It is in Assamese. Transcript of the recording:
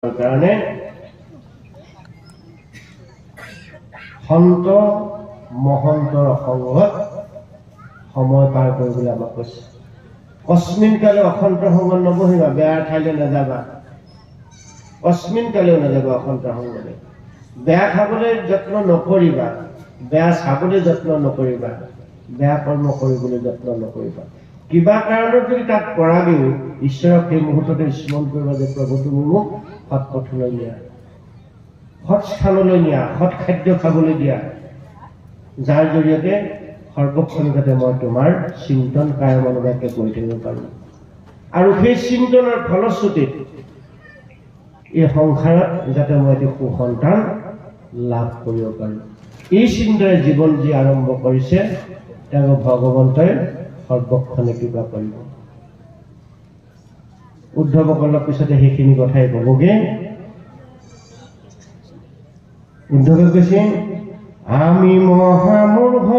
কাৰণে সন্ত মহন্তৰ সংগত সময় পাৰ কৰিবলৈ আমাক কৈছে। কস্মিন কালে অসন্ত সংগত নবহিবা, বেয়া ঠাইলৈ নাযাবা, কস্মিন কালেও নাযাবা অসন্ত সংগতে। বেয়া খাবলৈ যত্ন নকৰিবা, বেয়া চাবলৈ যত্ন নকৰিবা, বেয়া কৰ্ম কৰিবলৈ যত্ন নকৰিবা। কিবা কাৰণত যদি তাক পৰাগেও ঈশ্বৰক সেই মুহূৰ্ততে স্মৰণ কৰিবা যে প্ৰভু তুমি মোক সৎ পথলৈ নিয়া, সৎ স্থানলৈ নিয়া, সৎ খাদ্য খাবলৈ দিয়া, যাৰ জৰিয়তে সৰ্বক্ষণিকতে মই তোমাৰ চিন্তন কায় মনোবাক্যে কৰি থাকিব পাৰোঁ। আৰু সেই চিন্তনৰ ফলশ্ৰুতিত এই সংসাৰত যাতে মই এটি সুসন্তান লাভ কৰিব পাৰোঁ। এই চিন্তাৰে জীৱন যি আৰম্ভ কৰিছে তেওঁক ভগৱন্তই সৰ্বক্ষণে কৃপা কৰিব। উদ্ধৱসকলৰ পিছতে সেইখিনি কথাই ক'বগে। উদ্ধৱে কৈছে আমি মহামূৰ্খ